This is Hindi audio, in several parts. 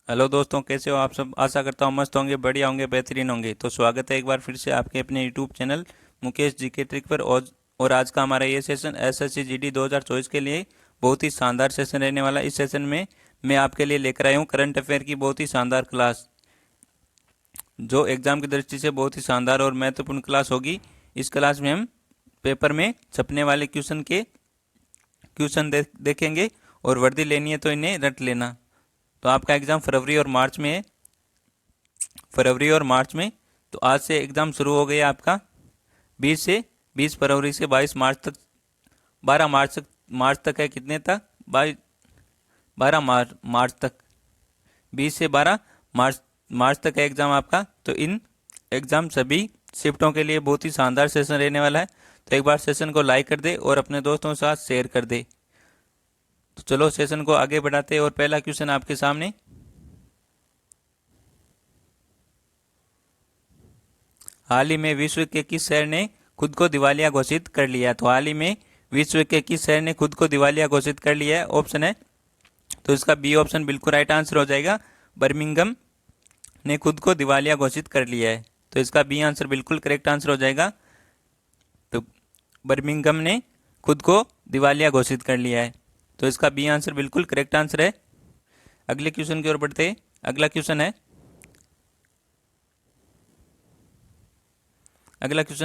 हेलो दोस्तों, कैसे हो आप सब। आशा करता हूँ मस्त होंगे, बढ़िया होंगे, बेहतरीन होंगे। तो स्वागत है एक बार फिर से आपके अपने यूट्यूब चैनल मुकेश जी के ट्रिक पर। और आज का हमारा ये सेशन एसएससी जीडी 2024 के लिए बहुत ही शानदार सेशन रहने वाला है। इस सेशन में मैं आपके लिए लेकर आया हूँ करंट अफेयर की बहुत ही शानदार क्लास, जो एग्जाम की दृष्टि से बहुत ही शानदार और महत्वपूर्ण क्लास होगी। इस क्लास में हम पेपर में छपने वाले देखेंगे। और वर्दी लेनी है तो इन्हें रट लेना। तो आपका एग्ज़ाम फरवरी और मार्च में है। फरवरी और मार्च में तो आज से एग्ज़ाम शुरू हो गया आपका। 20 फरवरी से 22 मार्च तक, 12 मार्च तक है। कितने तक? 12 मार्च तक। 20 से 12 मार्च तक है एग्ज़ाम आपका। तो इन एग्ज़ाम सभी शिफ्टों के लिए बहुत ही शानदार सेशन रहने वाला है। तो एक बार सेशन को लाइक कर दे और अपने दोस्तों के साथ शेयर कर दे। तो चलो सेशन को आगे बढ़ाते हैं। और पहला क्वेश्चन आपके सामने। हाल ही में विश्व के किस शहर ने खुद को दिवालिया घोषित कर लिया? तो हाल ही में विश्व के किस शहर ने खुद को दिवालिया घोषित कर लिया है? ऑप्शन है, तो इसका बी ऑप्शन बिल्कुल राइट आंसर हो जाएगा। बर्मिंघम ने खुद को दिवालिया घोषित कर लिया है। तो इसका बी आंसर बिल्कुल करेक्ट आंसर हो जाएगा। तो बर्मिंघम ने खुद को दिवालिया घोषित कर लिया है। तो इसका बी आंसर बिल्कुल करेक्ट आंसर है। अगले क्वेश्चन की ओर बढ़ते हैं। अगला क्वेश्चन है,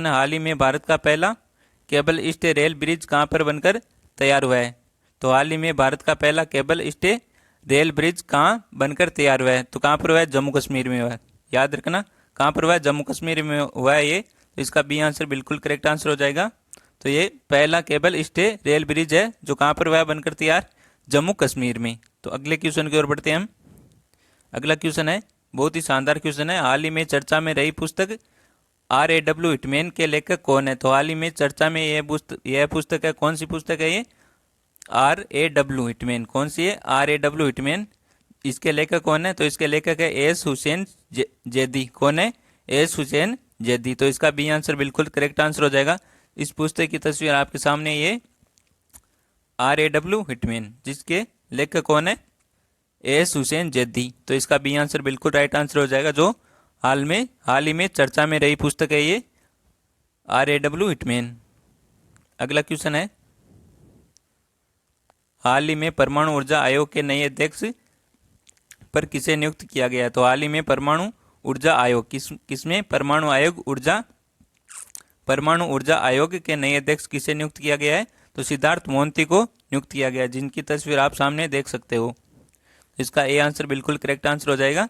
हाल ही में भारत का पहला केबल स्टे रेल ब्रिज कहाँ पर बनकर तैयार हुआ है? तो हाल ही में भारत का पहला केबल स्टे रेल ब्रिज कहाँ बनकर तैयार हुआ है? तो कहाँ पर हुआ है? जम्मू कश्मीर में हुआ है। याद रखना, कहाँ पर हुआ है? जम्मू कश्मीर में हुआ है ये। तो इसका बी आंसर बिल्कुल करेक्ट आंसर हो जाएगा। तो ये पहला केबल स्टे रेल ब्रिज है जो कहाँ पर हुआ है बनकर तैयार? जम्मू कश्मीर में। तो अगले क्वेश्चन की ओर बढ़ते हैं हम। अगला क्वेश्चन है, बहुत ही शानदार क्वेश्चन है। हाल ही में चर्चा में रही पुस्तक R.A.W. हिटमैन के लेखक कौन है? तो हाल ही में चर्चा में यह पुस्तक है। कौन सी पुस्तक है ये? R.A.W. हिटमैन। कौन सी है? R.A.W. हिटमैन। इसके लेखक कौन है? तो इसके लेखक है एस हुसैन जैदी। कौन है? एस हुसैन जैदी। तो इसका बी आंसर बिल्कुल करेक्ट आंसर हो जाएगा। इस पुस्तक की तस्वीर आपके सामने, ये R.A.W. हिटमैन, जिसके लेखक कौन है? एस हुसैन जैदी। तो इसका बी आंसर बिल्कुल राइट आंसर हो जाएगा। जो हाल ही में चर्चा में रही पुस्तक है ये R.A.W. हिटमैन। अगला क्वेश्चन है, हाल ही में परमाणु ऊर्जा आयोग के नए अध्यक्ष पर किसे नियुक्त किया गया? तो हाल ही में परमाणु ऊर्जा आयोग किसमें परमाणु ऊर्जा आयोग के नए अध्यक्ष किसे नियुक्त किया गया है? तो सिद्धार्थ मोहंती को नियुक्त किया गया है, जिनकी तस्वीर आप सामने देख सकते हो। इसका ए आंसर बिल्कुल करेक्ट आंसर हो जाएगा।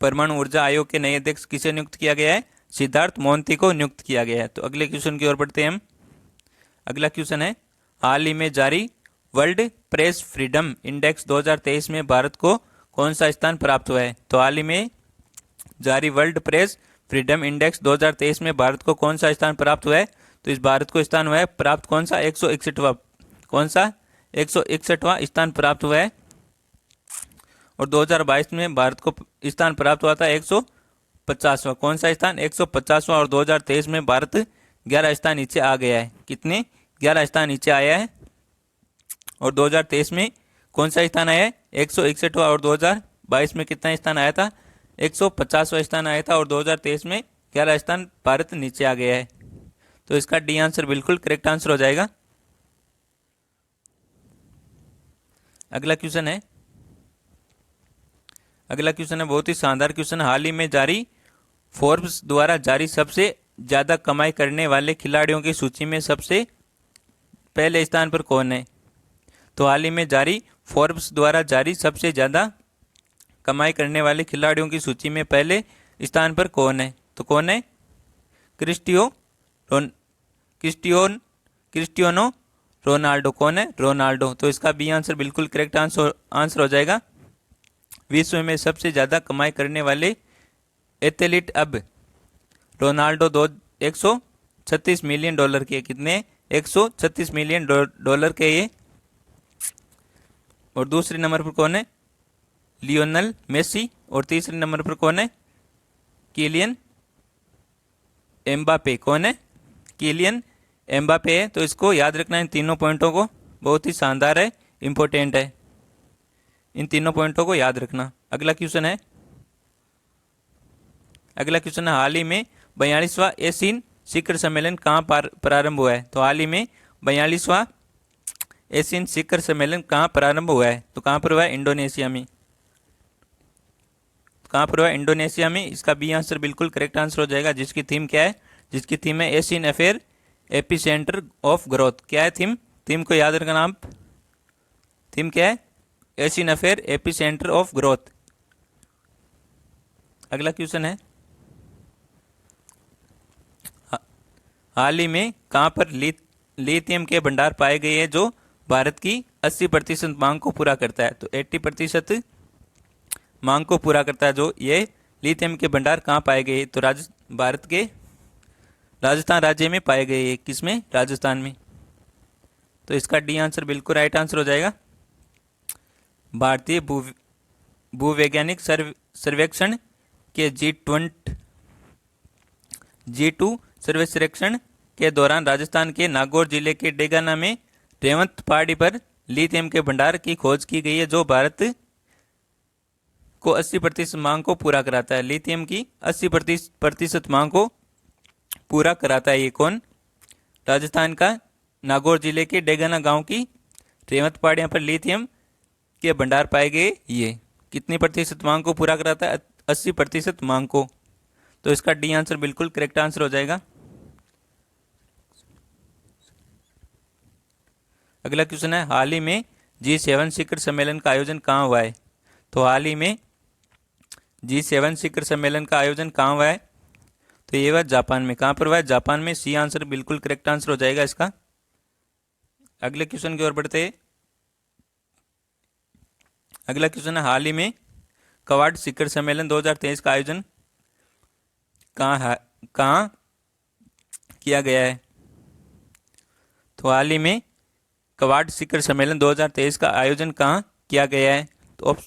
परमाणु ऊर्जा आयोग के नए अध्यक्ष किसे नियुक्त किया गया है? सिद्धार्थ मोहंती को नियुक्त किया गया है। तो अगले क्वेश्चन की ओर बढ़ते हैं हम। अगला क्वेश्चन है, हाल ही में जारी वर्ल्ड प्रेस फ्रीडम इंडेक्स 2023 में भारत को कौन सा स्थान प्राप्त हुआ है? तो हाल ही में जारी वर्ल्ड प्रेस फ्रीडम इंडेक्स 2023 में भारत को कौन सा स्थान प्राप्त हुआ है? तो इस भारत को स्थान हुआ है प्राप्त कौन सा? 161वां। कौन सा? 161वां स्थान प्राप्त हुआ है। और 2022 में भारत को स्थान प्राप्त हुआ था 150वां। कौन सा स्थान? 150वां। और 2023 में भारत 11 स्थान नीचे आ गया है। कितने? 11 स्थान नीचे आया है। और 2023 में कौन सा स्थान आया है? 161वां। और 2022 में कितना स्थान आया था? 150वां स्थान आया था। और 2023 में 11 स्थान भारत नीचे आ गया है। तो इसका डी आंसर बिल्कुल करेक्ट आंसर हो जाएगा। अगला क्वेश्चन है, बहुत ही शानदार क्वेश्चन। हाल ही में जारी फोर्ब्स द्वारा जारी सबसे ज्यादा कमाई करने वाले खिलाड़ियों की सूची में सबसे पहले स्थान पर कौन है? तो हाल ही में जारी फोर्ब्स द्वारा जारी सबसे ज्यादा कमाई करने वाले खिलाड़ियों की सूची में पहले स्थान पर कौन है? तो कौन है? क्रिस्टियो रोन क्रिस्टियोन क्रिस्टियानो रोनाल्डो। कौन है? रोनाल्डो। तो इसका बी आंसर बिल्कुल करेक्ट आंसर हो जाएगा। विश्व में सबसे ज्यादा कमाई करने वाले एथलीट अब रोनाल्डो 136 मिलियन डॉलर के। कितने? 136 मिलियन डॉलर के ये। और दूसरे नंबर पर कौन है? Lionel Messi. और तीसरे नंबर पर कौन है? Kylian Mbappe. कौन है? किलियन एम्बापे है। तो इसको याद रखना, इन तीनों पॉइंटों को। बहुत ही शानदार है, इंपॉर्टेंट है। इन तीनों पॉइंटों को याद रखना। अगला क्वेश्चन है हाल ही में 42वां एशियन शिखर सम्मेलन कहाँ प्रारंभ हुआ है? तो हाल ही में 42वां एशियन शिखर सम्मेलन कहाँ प्रारंभ हुआ है? तो कहाँ पर हुआ है? इंडोनेशिया में। कहाँ पर हुआ है? इंडोनेशिया में। इसका बी आंसर बिल्कुल करेक्ट आंसर हो जाएगा। जिसकी थीम क्या है? जिसकी थीम है Asian affair AP centre of growth. क्या है थीम? थीम को याद रखना आप। थीम क्या है? Asian affair AP centre of growth. अगला क्वेश्चन है हाल ही में कहाँ पर लिथियम के भंडार पाए गए हैं जो भारत की 80% मांग को पूरा करता है? तो 80% मांग को पूरा करता है जो ये लिथियम के भंडार कहाँ पाए गए? तो भारत के राजस्थान राज्य में पाए गए हैं। किसमें? राजस्थान में। तो इसका डी आंसर बिल्कुल राइट आंसर हो जाएगा। भारतीय भूवैज्ञानिक सर्वेक्षण के G2 सर्वेक्षण के दौरान राजस्थान के नागौर जिले के डेगाना में रेवंत पहाड़ी पर लिथियम के भंडार की खोज की गई है जो भारत को 80% मांग को पूरा कराता है। लिथियम की 80% मांग को पूरा कराता है। ये कौन? राजस्थान का नागौर जिले के डेगाना गांव की रेवंत पहाड़ियों पर लिथियम के भंडार पाए गए। ये कितनी प्रतिशत मांग को पूरा कराता है? 80% मांग को। तो इसका डी आंसर बिल्कुल करेक्ट आंसर हो जाएगा। अगला क्वेश्चन है हाल ही में G7 शिखर सम्मेलन का आयोजन कहाँ हुआ है? तो हाल ही में G7 शिखर सम्मेलन का आयोजन कहाँ हुआ है? तो ये हुआ जापान में। कहाँ पर हुआ है? जापान में। सी आंसर बिल्कुल करेक्ट आंसर हो जाएगा इसका। अगले क्वेश्चन की ओर बढ़ते हैं। अगला क्वेश्चन है हाल ही में क्वाड शिखर सम्मेलन 2023 का आयोजन कहाँ किया गया है? तो हाल ही में क्वाड शिखर सम्मेलन 2023 का आयोजन कहाँ किया गया है? तो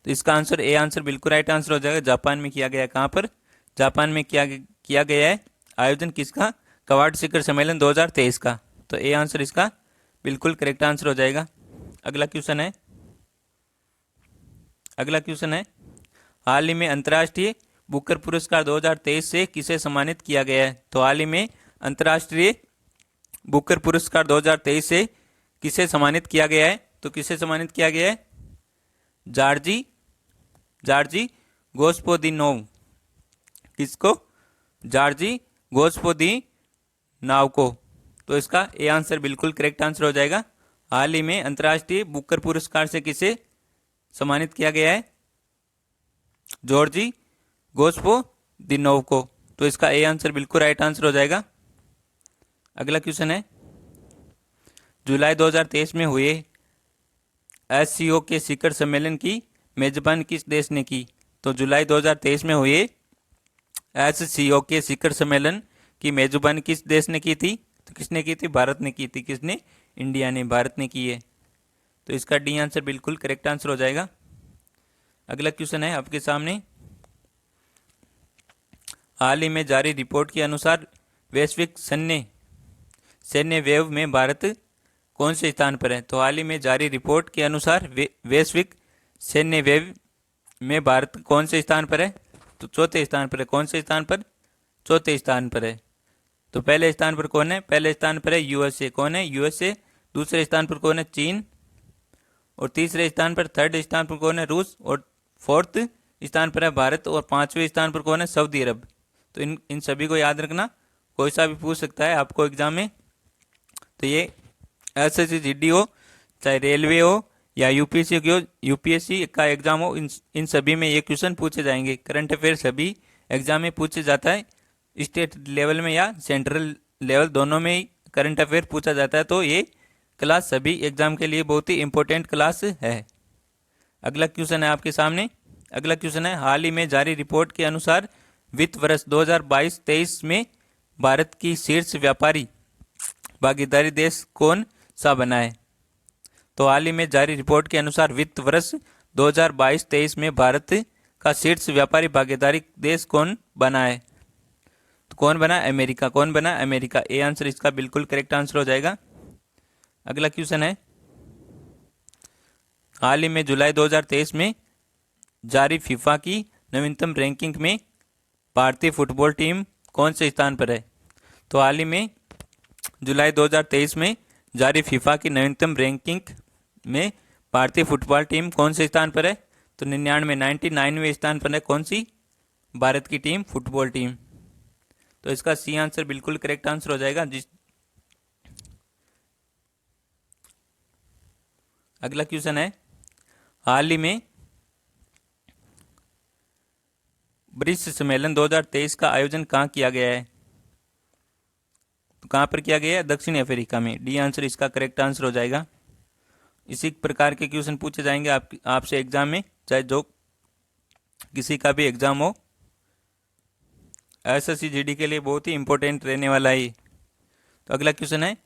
इसका आंसर ए आंसर बिल्कुल राइट आंसर हो जाएगा। जापान में किया गया है। कहाँ पर? जापान में किया गया है आयोजन। किसका? क्वाड शिखर सम्मेलन 2023 का। तो ए आंसर इसका बिल्कुल करेक्ट आंसर हो जाएगा। अगला क्वेश्चन है हाल ही में अंतर्राष्ट्रीय बुकर पुरस्कार 2023 से किसे सम्मानित किया गया है? तो हाल ही में अंतर्राष्ट्रीय बुकर पुरस्कार 2023 से किसे सम्मानित किया गया है? तो किसे सम्मानित किया गया है? जॉर्जी गोस्पोदिनोव। किसको? जॉर्जी गोस्पोदिनोव को। तो इसका ए आंसर बिल्कुल करेक्ट आंसर हो जाएगा। हाल ही में अंतर्राष्ट्रीय बुकर पुरस्कार से किसे सम्मानित किया गया है? जॉर्जी गोस्पोदिनोव को। तो इसका ए आंसर बिल्कुल राइट आंसर हो जाएगा। अगला क्वेश्चन है जुलाई 2023 में हुए SCO के शिखर सम्मेलन की मेजबान किस देश ने की? तो जुलाई 2023 में हुए SCO के शिखर सम्मेलन की मेजबानी किस देश ने की थी? तो किसने की थी? भारत ने की थी। किसने? इंडिया ने, भारत ने की है। तो इसका डी आंसर बिल्कुल करेक्ट आंसर हो जाएगा। अगला क्वेश्चन है आपके सामने हाल ही में जारी रिपोर्ट के अनुसार वैश्विक सैन्य व्यय में भारत कौन से स्थान पर है? तो हाल ही में जारी रिपोर्ट के अनुसार वैश्विक सैन्य व्यय में भारत कौन से स्थान पर है? तो चौथे स्थान पर है। कौन से स्थान पर? चौथे स्थान पर है। तो पहले स्थान पर कौन है? पहले स्थान पर है USA। कौन है? USA। दूसरे स्थान पर कौन है? चीन। और तीसरे स्थान पर, थर्ड स्थान पर कौन है? रूस। और फोर्थ स्थान पर है भारत। और पांचवें स्थान पर कौन है? सऊदी अरब। तो इन सभी को याद रखना। कोई सा भी पूछ सकता है आपको एग्जाम में। तो ये SSC हो, चाहे रेलवे हो या यूपीएससी का एग्जाम हो, इन सभी में ये क्वेश्चन पूछे जाएंगे। करंट अफेयर सभी एग्जाम में पूछे जाता है। स्टेट लेवल में या सेंट्रल लेवल दोनों में ही करंट अफेयर पूछा जाता है। तो ये क्लास सभी एग्जाम के लिए बहुत ही इंपॉर्टेंट क्लास है। अगला क्वेश्चन है आपके सामने। अगला क्वेश्चन है हाल ही में जारी रिपोर्ट के अनुसार वित्त वर्ष 2022-23 में भारत की शीर्ष व्यापारी भागीदारी देश कौन सा बना है? तो हाल ही में जारी रिपोर्ट के अनुसार वित्त वर्ष 2022-23 में भारत का शीर्ष व्यापारी भागीदारी देश कौन बना है? तो कौन बना? अमेरिका। कौन बना? अमेरिका। ए आंसर इसका बिल्कुल करेक्ट आंसर हो जाएगा। अगला क्वेश्चन है हाल ही में जुलाई 2023 में जारी फीफा की नवीनतम रैंकिंग में भारतीय फुटबॉल टीम कौन से स्थान पर है? तो हाल ही में जुलाई 2023 में जारी फीफा की नवीनतम रैंकिंग में भारतीय फुटबॉल टीम कौन से स्थान पर है? तो 99वें स्थान पर है। कौन सी? भारत की टीम, फुटबॉल टीम। तो इसका सी आंसर बिल्कुल करेक्ट आंसर हो जाएगा। अगला क्वेश्चन है, हाल ही में ब्रिक्स सम्मेलन 2023 का आयोजन कहाँ किया गया है? तो कहाँ पर किया गया है? दक्षिणी अफ्रीका में। डी आंसर इसका करेक्ट आंसर हो जाएगा। इसी प्रकार के क्वेश्चन पूछे जाएंगे आपसे एग्जाम में, चाहे जो किसी का भी एग्जाम हो। एसएससी जीडी के लिए बहुत ही इंपॉर्टेंट रहने वाला है। तो अगला क्वेश्चन है,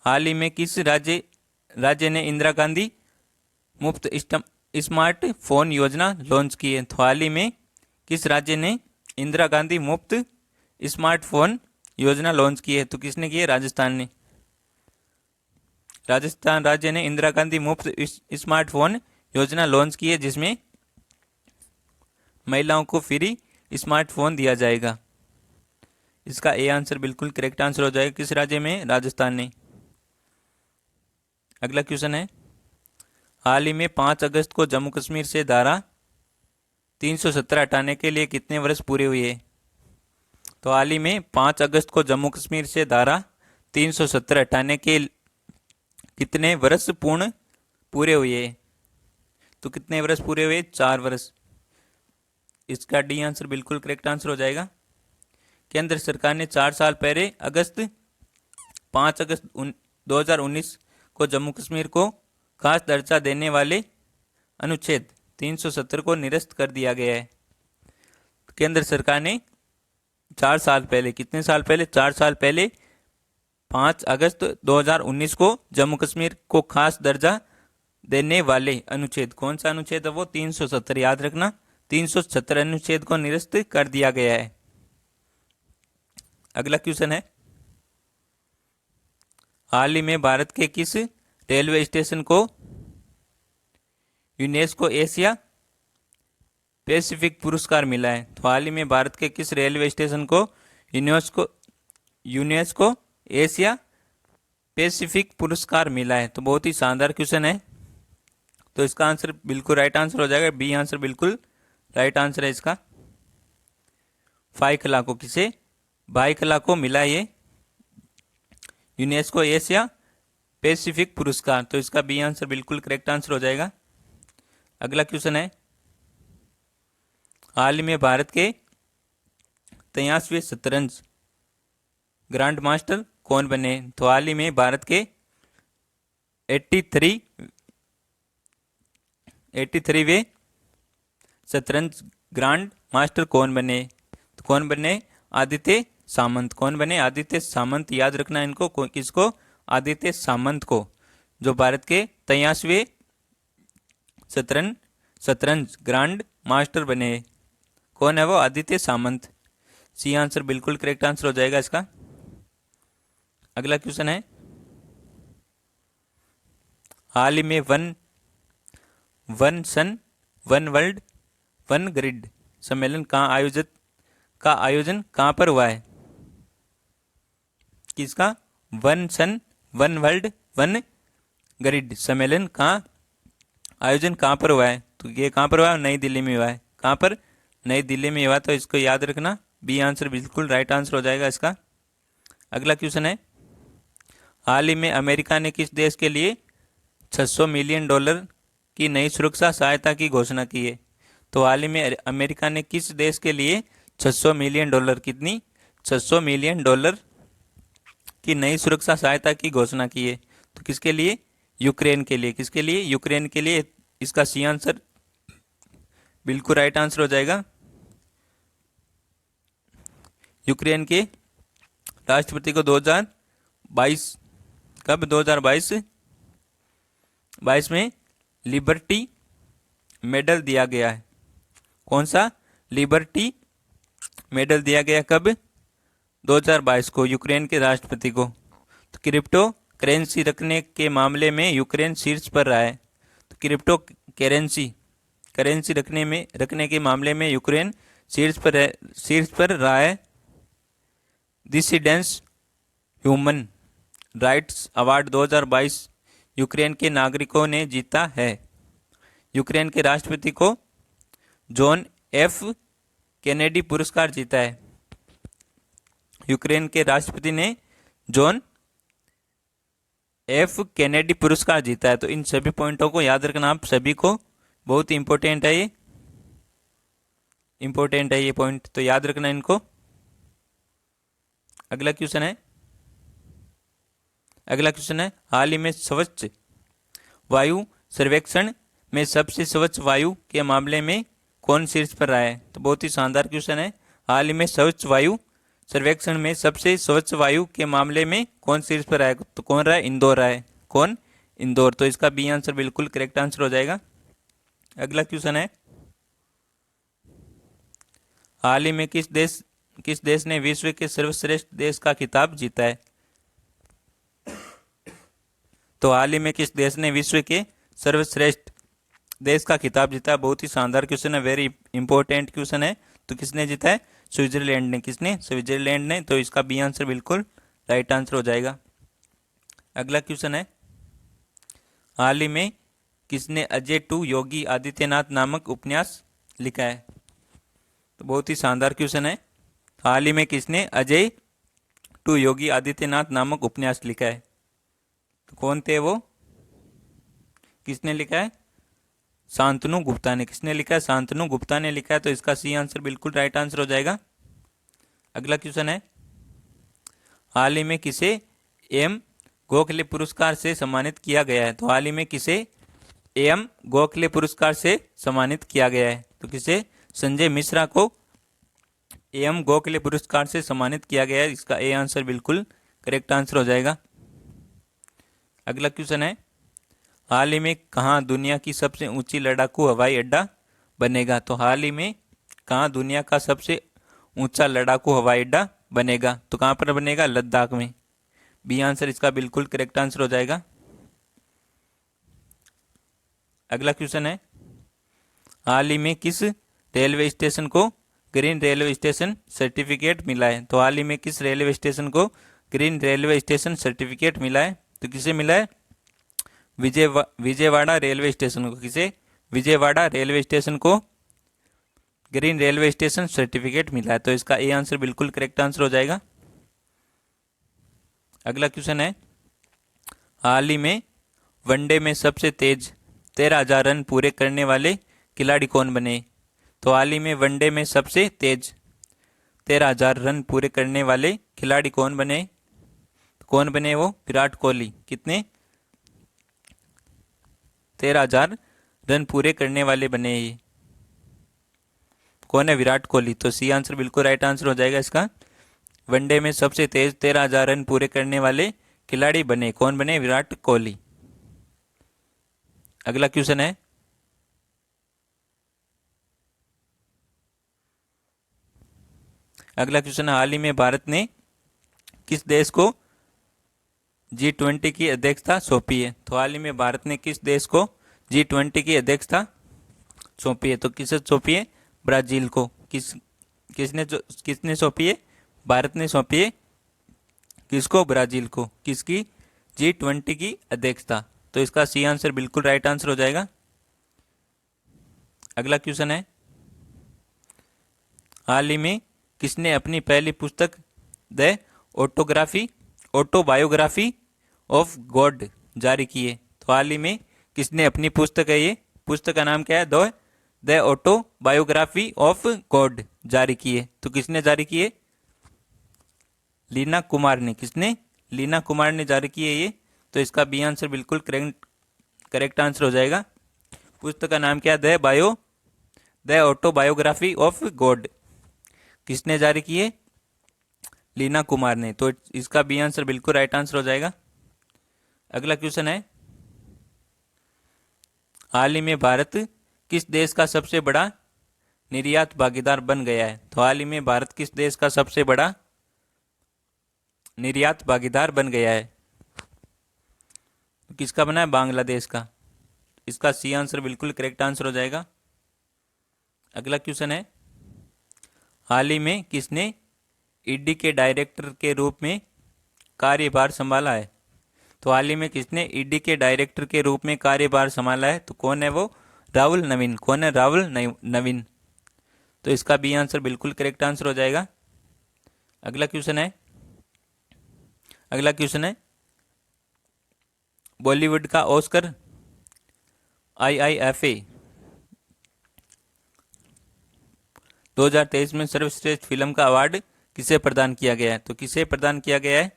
हाल ही में किस राज्य ने इंदिरा गांधी मुफ्त स्मार्टफोन योजना लॉन्च की है? तो हाल ही में किस राज्य ने इंदिरा गांधी मुफ्त स्मार्टफोन योजना लॉन्च की है? तो किसने की है? राजस्थान ने। राजस्थान राज्य ने इंदिरा गांधी मुफ्त स्मार्टफोन योजना लॉन्च की है, जिसमें महिलाओं को फ्री स्मार्टफोन दिया जाएगा। इसका ए आंसर बिल्कुल करेक्ट आंसर हो जाएगा। किस राज्य में? राजस्थान ने। अगला क्वेश्चन है, हाल ही में 5 अगस्त को जम्मू कश्मीर से धारा 370 हटाने के लिए कितने वर्ष पूरे हुए? तो हाल ही में 5 अगस्त को जम्मू कश्मीर से धारा 370 हटाने के कितने वर्ष पूरे हुए? तो कितने वर्ष पूरे हुए? 4 वर्ष। इसका डी आंसर बिल्कुल करेक्ट आंसर हो जाएगा। केंद्र सरकार ने 4 साल पहले 5 अगस्त 2019 को जम्मू कश्मीर को खास दर्जा देने वाले अनुच्छेद 370 को निरस्त कर दिया गया है। केंद्र सरकार ने 4 साल पहले, कितने साल पहले? 4 साल पहले 5 अगस्त 2019 को जम्मू कश्मीर को खास दर्जा देने वाले अनुच्छेद, कौन सा अनुच्छेद है वो? 370। याद रखना, 370 अनुच्छेद को निरस्त कर दिया गया है। अगला क्वेश्चन है, हाल ही में भारत के किस रेलवे स्टेशन को यूनेस्को एशिया पैसिफिक पुरस्कार मिला है? तो हाल ही में भारत के किस रेलवे स्टेशन को यूनेस्को एशिया पैसिफिक पुरस्कार मिला है? तो बहुत ही शानदार क्वेश्चन है। तो इसका आंसर बिल्कुल राइट आंसर हो जाएगा। बी आंसर बिल्कुल राइट आंसर है इसका। भाई कला को मिला ये यूनेस्को एशिया पैसिफिक पुरस्कार। तो इसका बी आंसर बिल्कुल करेक्ट आंसर हो जाएगा। अगला क्वेश्चन है, हाल ही में भारत के 83वें शतरंज ग्रांड मास्टर कौन बने? तो हाल ही में भारत के 83वें शतरंज ग्रांड मास्टर कौन बने? तो कौन बने? आदित्य सामंत। कौन बने? आदित्य सामंत। याद रखना इनको, किसको? आदित्य सामंत को, जो भारत के 83वें शतरंज ग्रांड मास्टर बने। कौन है वो? आदित्य सामंत। सी आंसर बिल्कुल करेक्ट आंसर हो जाएगा इसका। अगला क्वेश्चन है, हाल ही में वन वर्ल्ड वन ग्रिड सम्मेलन का आयोजन कहाँ पर हुआ है? किसका? वन वर्ल्ड वन ग्रिड सम्मेलन का आयोजन कहाँ पर हुआ है? तो ये कहाँ पर हुआ है? नई दिल्ली में हुआ है। कहाँ पर? नई दिल्ली में हुआ। तो इसको याद रखना, बी आंसर बिल्कुल राइट आंसर हो जाएगा इसका। अगला क्वेश्चन है, हाल ही में अमेरिका ने किस देश के लिए $600 मिलियन की नई सुरक्षा सहायता की घोषणा की है? तो हाल ही में अमेरिका ने किस देश के लिए $600 मिलियन, कितनी? $600 मिलियन की नई सुरक्षा सहायता की घोषणा की है। तो किसके लिए? यूक्रेन के लिए। किसके लिए? यूक्रेन के लिए। इसका सी आंसर बिल्कुल राइट आंसर हो जाएगा। यूक्रेन के राष्ट्रपति को 2022 कब? 2022 में लिबर्टी मेडल दिया गया है। कौन सा? लिबर्टी मेडल दिया गया कब? 2022 को यूक्रेन के राष्ट्रपति को। तो क्रिप्टो करेंसी रखने के मामले में यूक्रेन शीर्ष पर रहा है। तो क्रिप्टो करेंसी रखने के मामले में यूक्रेन शीर्ष पर रहा है। Dissidence human rights award 2022 Ukraine के नागरिकों ने जीता है। यूक्रेन के राष्ट्रपति को जॉन एफ कैनेडी पुरस्कार जीता है। यूक्रेन के राष्ट्रपति ने जॉन एफ कैनेडी पुरस्कार जीता है। तो इन सभी पॉइंटों को याद रखना आप सभी को, बहुत इंपॉर्टेंट है ये पॉइंट, तो याद रखना इनको। अगला क्वेश्चन है हाल ही में स्वच्छ वायु सर्वेक्षण में सबसे स्वच्छ वायु के मामले में कौन शीर्ष पर रहा है। तो बहुत ही शानदार क्वेश्चन है। हाल ही में स्वच्छ वायु सर्वेक्षण में सबसे स्वच्छ वायु के मामले में कौन शीर्ष पर रहा है। तो कौन रहा है? इंदौर रहा है। कौन? इंदौर। तो इसका बी आंसर बिल्कुल करेक्ट आंसर हो जाएगा। अगला क्वेश्चन है हाल ही में किस देश ने विश्व के सर्वश्रेष्ठ देश का खिताब जीता है। तो हाल ही में किस देश ने विश्व के सर्वश्रेष्ठ देश का खिताब जीता है। बहुत ही शानदार क्वेश्चन है, वेरी इंपॉर्टेंट क्वेश्चन है। तो किसने जीता है? स्विट्जरलैंड ने। किसने? स्विट्जरलैंड ने। तो इसका बी आंसर बिल्कुल राइट आंसर हो जाएगा। अगला क्वेश्चन है हाल ही में किसने अजय टू योगी आदित्यनाथ नामक उपन्यास लिखा है। तो बहुत ही शानदार क्वेश्चन है। हाल ही में किसने अजय टू योगी आदित्यनाथ नामक उपन्यास लिखा है। तो कौन थे वो? किसने लिखा है? शांतनु गुप्ता ने। किसने लिखा है? शांतनु गुप्ता ने लिखा है। तो इसका सी आंसर बिल्कुल राइट आंसर हो जाएगा। अगला क्वेश्चन है हाल ही में किसे एम गोखले पुरस्कार से सम्मानित किया गया है। तो हाल ही में किसे एम गोखले पुरस्कार से सम्मानित किया गया है। तो किसे? संजय मिश्रा को एम गोखले पुरस्कार से सम्मानित किया गया है। इसका ए आंसर बिल्कुल करेक्ट आंसर हो जाएगा। अगला क्वेश्चन है हाल ही में कहाँ दुनिया की सबसे ऊंची लड़ाकू हवाई अड्डा बनेगा। तो हाल ही में कहाँ दुनिया का सबसे ऊंचा लड़ाकू हवाई अड्डा बनेगा। तो कहाँ पर बनेगा? लद्दाख में। बी आंसर इसका बिल्कुल करेक्ट आंसर हो जाएगा। अगला क्वेश्चन है हाल ही में किस रेलवे स्टेशन को ग्रीन रेलवे स्टेशन सर्टिफिकेट मिला है। तो हाल ही में किस रेलवे स्टेशन को ग्रीन रेलवे स्टेशन सर्टिफिकेट मिला है। तो किसे मिला है? विजयवाड़ा रेलवे स्टेशन को। किसे? विजयवाड़ा रेलवे स्टेशन को ग्रीन रेलवे स्टेशन सर्टिफिकेट मिला है। तो इसका ए आंसर बिल्कुल करेक्ट आंसर हो जाएगा। अगला क्वेश्चन है हाल ही में वनडे में सबसे तेज 13,000 रन पूरे करने वाले खिलाड़ी कौन बने। तो हाल ही में वनडे में सबसे तेज 13,000 रन पूरे करने वाले खिलाड़ी कौन बने? कौन बने वो? विराट कोहली। कितने? 13,000 रन पूरे करने वाले बने ये। कौन है? विराट कोहली। तो सी आंसर बिल्कुल राइट आंसर हो जाएगा इसका। वनडे में सबसे तेज 13,000 रन पूरे करने वाले खिलाड़ी बने। कौन बने? विराट कोहली। अगला क्वेश्चन है हाल ही में भारत ने किस देश को G20 की अध्यक्षता सौंपी है। तो हाल ही में भारत ने किस देश को G20 की अध्यक्षता सौंपी है। तो किसे सौंपी है? ब्राजील को। किसने सौंपी है? भारत ने सौंपी है। किसको? ब्राजील को। किसकी? G20 की अध्यक्षता। तो इसका सी आंसर बिल्कुल राइट आंसर हो जाएगा। अगला क्वेश्चन है हाल ही में किसने अपनी पहली पुस्तक द ऑटोबायोग्राफी ऑफ गॉड जारी की है। तो हाल ही में किसने अपनी पुस्तक है, ये पुस्तक का नाम क्या है? द ऑटोबायोग्राफी ऑफ गॉड जारी की है। तो किसने जारी की है? लीना कुमार ने। किसने? लीना कुमार ने जारी की है ये। तो इसका बी आंसर बिल्कुल करेक्ट आंसर हो जाएगा। पुस्तक का नाम क्या है? The autobiography of God. किसने जारी की है? लीना कुमार ने। तो इसका बी आंसर बिल्कुल राइट आंसर हो जाएगा। अगला क्वेश्चन है हाल ही में भारत किस देश का सबसे बड़ा निर्यात भागीदार बन गया है। तो हाल ही में भारत किस देश का सबसे बड़ा निर्यात भागीदार बन गया है। तो किसका बना है? बांग्लादेश का। इसका सी आंसर बिल्कुल करेक्ट आंसर हो जाएगा। अगला क्वेश्चन है, हाल ही में किसने ईडी के डायरेक्टर के रूप में कार्यभार संभाला है? तो हाल ही में किसने ईडी के डायरेक्टर के रूप में कार्यभार संभाला है? तो कौन है वो? राहुल नवीन। कौन है? राहुल नवीन। तो इसका बी आंसर बिल्कुल करेक्ट आंसर हो जाएगा। अगला क्वेश्चन है, बॉलीवुड का ऑस्कर IIFA 2023 में सर्वश्रेष्ठ फिल्म का अवार्ड किसे प्रदान किया गया है? तो किसे प्रदान किया गया है?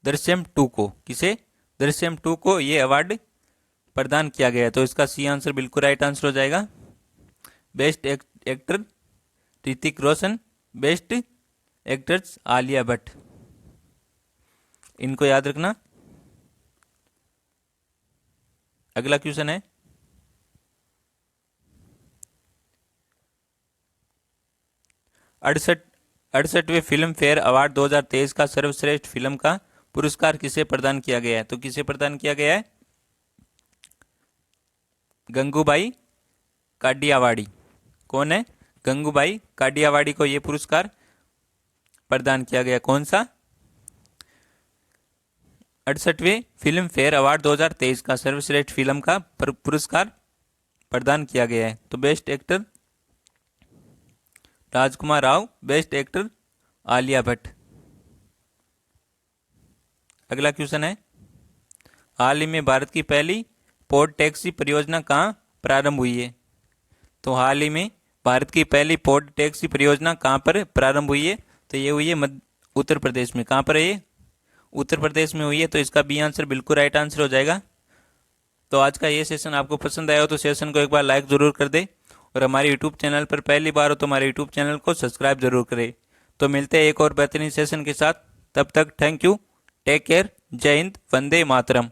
दृश्यम 2 को। किसे? दृश्यम 2 को ये अवार्ड प्रदान किया गया है। तो इसका सी आंसर बिल्कुल राइट आंसर हो जाएगा। Best actor Hrithik Roshan, best actress Alia Bhatt. इनको याद रखना। अगला क्वेश्चन है, अड़सठवें फिल्म फेयर अवार्ड 2023 का सर्वश्रेष्ठ फिल्म का पुरस्कार किसे प्रदान किया गया है? तो किसे प्रदान किया गया है? गंगूबाई काडियावाड़ी। कौन है? गंगूबाई काडियावाड़ी को यह पुरस्कार प्रदान किया गया। कौन सा? 68वें फिल्म फेयर अवार्ड 2023 का सर्वश्रेष्ठ फिल्म का पुरस्कार प्रदान किया गया है। तो बेस्ट एक्टर राजकुमार राव, बेस्ट एक्टर आलिया भट्ट। अगला क्वेश्चन है, हाल ही में भारत की पहली पोर्ट टैक्सी परियोजना कहाँ प्रारंभ हुई है? तो हाल ही में भारत की पहली पोर्ट टैक्सी परियोजना कहाँ पर प्रारंभ हुई है? तो ये हुई है उत्तर प्रदेश में। कहाँ पर है ये? उत्तर प्रदेश में हुई है। तो इसका बी आंसर बिल्कुल राइट आंसर हो जाएगा। तो आज का ये सेशन आपको पसंद आया हो तो सेशन को एक बार लाइक ज़रूर कर दे, और हमारे यूट्यूब चैनल पर पहली बार हो तो हमारे यूट्यूब चैनल को सब्सक्राइब जरूर करें। तो मिलते हैं एक और बेहतरीन सेशन के साथ। तब तक थैंक यू, टेक केयर, जय हिंद, वंदे मातरम।